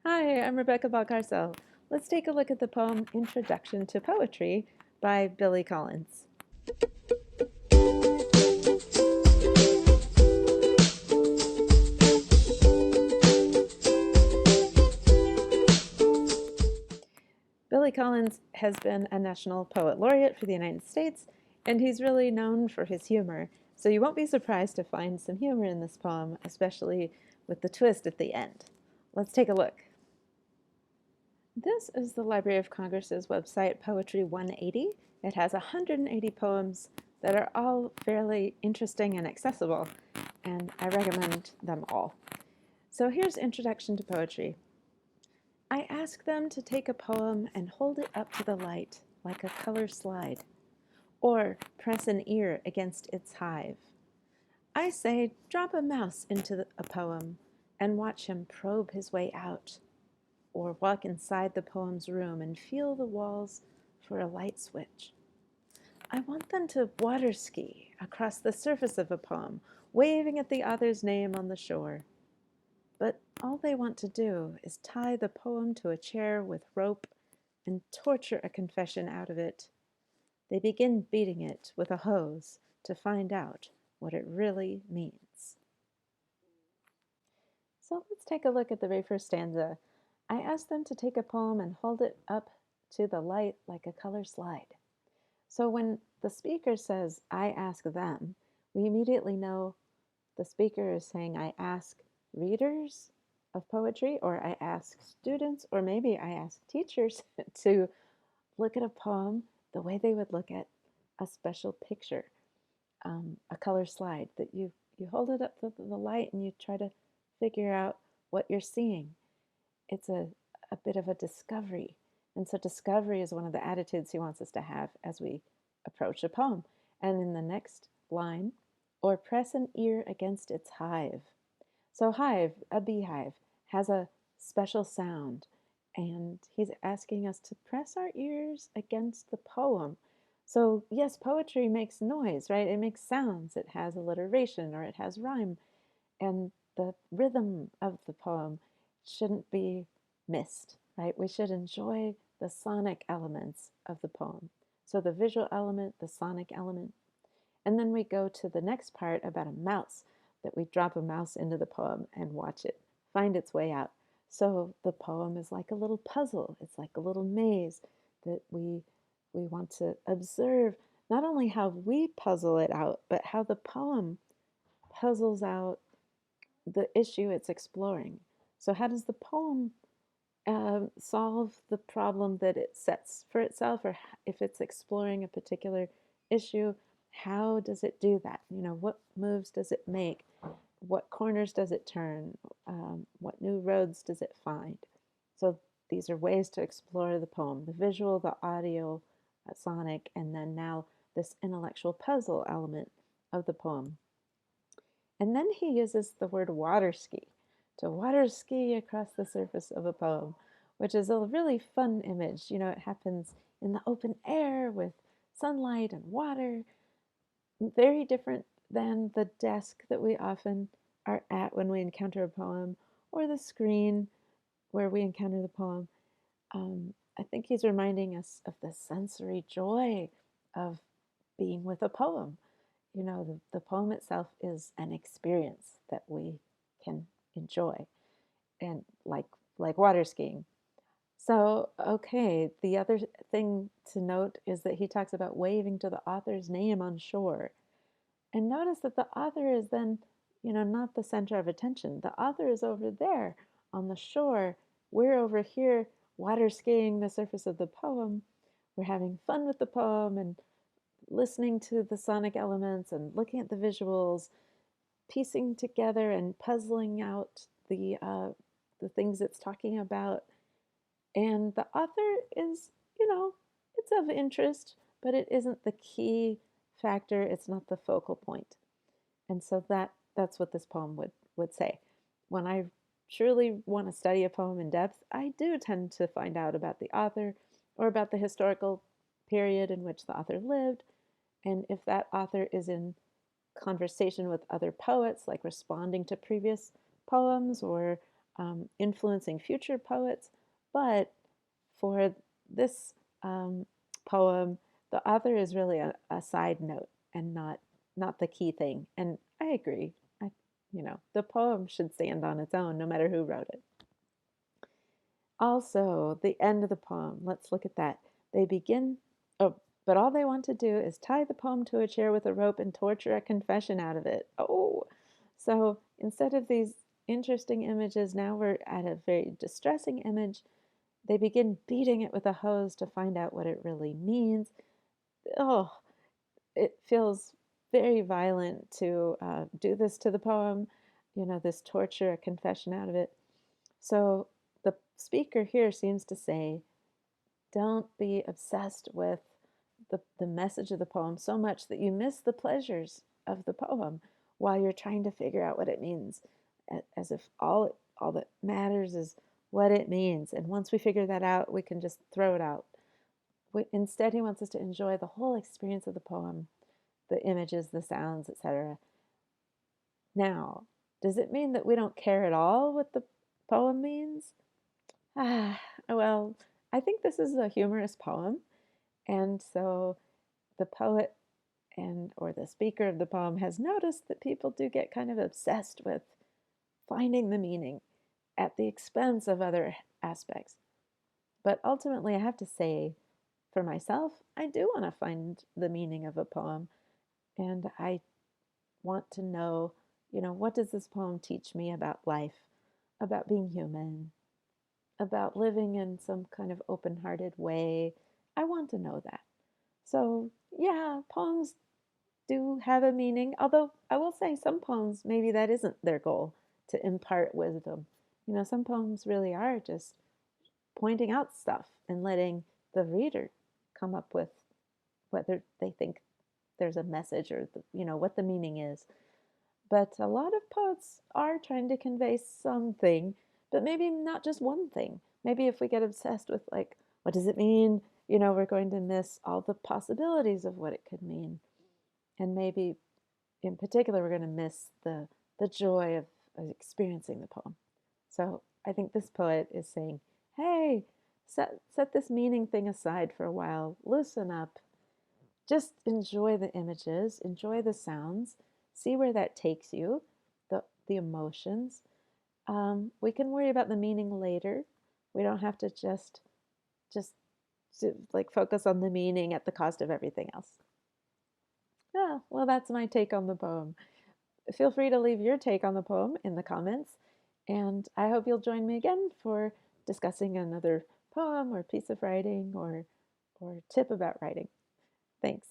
Hi, I'm Rebecca Valcarcel. Let's take a look at the poem Introduction to Poetry by Billy Collins. Billy Collins has been a National Poet Laureate for the United States, and he's really known for his humor. So you won't be surprised to find some humor in this poem, especially with the twist at the end. Let's take a look. This is the Library of Congress's website, Poetry 180. It has 180 poems that are all fairly interesting and accessible, and I recommend them all. So here's Introduction to Poetry. I ask them to take a poem and hold it up to the light like a color slide, or press an ear against its hive. I say, drop a mouse into a poem and watch him probe his way out, or walk inside the poem's room and feel the walls for a light switch. I want them to water ski across the surface of a poem, waving at the author's name on the shore. But all they want to do is tie the poem to a chair with rope and torture a confession out of it. They begin beating it with a hose to find out what it really means. So let's take a look at the very first stanza. I ask them to take a poem and hold it up to the light like a color slide. So when the speaker says, I ask them, we immediately know the speaker is saying, I ask readers of poetry, or I ask students, or maybe I ask teachers to look at a poem the way they would look at a special picture, a color slide that you hold it up to the light and you try to figure out what you're seeing. It's a bit of a discovery. And so discovery is one of the attitudes he wants us to have as we approach a poem. And in the next line, or press an ear against its hive. So hive, a beehive, has a special sound. And he's asking us to press our ears against the poem. So yes, poetry makes noise, right? It makes sounds. It has alliteration or it has rhyme. And the rhythm of the poem shouldn't be missed, right? We should enjoy the sonic elements of the poem. So the visual element, the sonic element. And then we go to the next part about a mouse, that we drop a mouse into the poem and watch it find its way out. So the poem is like a little puzzle. It's like a little maze that we want to observe not only how we puzzle it out, but how the poem puzzles out the issue it's exploring. So how does the poem solve the problem that it sets for itself, or if it's exploring a particular issue, how does it do that? You know, what moves does it make? What corners does it turn? What new roads does it find? So these are ways to explore the poem: the visual, the audio, sonic, and then now this intellectual puzzle element of the poem. And then he uses the word water ski, to water ski across the surface of a poem, which is a really fun image. You know, it happens in the open air with sunlight and water, very different than the desk that we often are at when we encounter a poem, or the screen where we encounter the poem. I think he's reminding us of the sensory joy of being with a poem. You know, the poem itself is an experience that we can enjoy, and like water skiing. So, okay, the other thing to note is that he talks about waving to the author's name on shore. And notice that the author is then, you know, not the center of attention. The author is over there on the shore. We're over here water skiing the surface of the poem. We're having fun with the poem and listening to the sonic elements and looking at the visuals, piecing together and puzzling out the things it's talking about. And the author is, you know, it's of interest, but it isn't the key factor. It's not the focal point. And so that's what this poem would say. When I truly want to study a poem in depth, I do tend to find out about the author or about the historical period in which the author lived. And if that author is in conversation with other poets, like responding to previous poems or influencing future poets, but for this poem, the author is really a side note and not the key thing. And I agree. The poem should stand on its own, no matter who wrote it. Also, the end of the poem. Let's look at that. They begin. Oh, but all they want to do is tie the poem to a chair with a rope and torture a confession out of it. Oh, so instead of these interesting images, now we're at a very distressing image. They begin beating it with a hose to find out what it really means. Oh, it feels very violent to do this to the poem, this torture, a confession out of it. So the speaker here seems to say, don't be obsessed with the message of the poem so much that you miss the pleasures of the poem while you're trying to figure out what it means, as if all that matters is what it means. And once we figure that out, we can just throw it out. Instead, he wants us to enjoy the whole experience of the poem, the images, the sounds, etc. Now, does it mean that we don't care at all what the poem means? Well, I think this is a humorous poem, and so the poet and or the speaker of the poem has noticed that people do get kind of obsessed with finding the meaning at the expense of other aspects. But ultimately, I have to say, for myself, I do want to find the meaning of a poem, and I want to know, what does this poem teach me about life, about being human, about living in some kind of open hearted way? I want to know that. So, yeah, poems do have a meaning, although I will say some poems, maybe that isn't their goal to impart wisdom. Some poems really are just pointing out stuff and letting the reader come up with whether they think there's a message or what the meaning is. But a lot of poets are trying to convey something, but maybe not just one thing. Maybe if we get obsessed with, like, what does it mean? We're going to miss all the possibilities of what it could mean. And maybe in particular, we're going to miss the joy of experiencing the poem. So I think this poet is saying, hey, set this meaning thing aside for a while, loosen up, just enjoy the images, enjoy the sounds, see where that takes you, the emotions. We can worry about the meaning later. We don't have to just like focus on the meaning at the cost of everything else. Oh, well, that's my take on the poem. Feel free to leave your take on the poem in the comments, and I hope you'll join me again for discussing another poem or piece of writing or tip about writing. Thanks.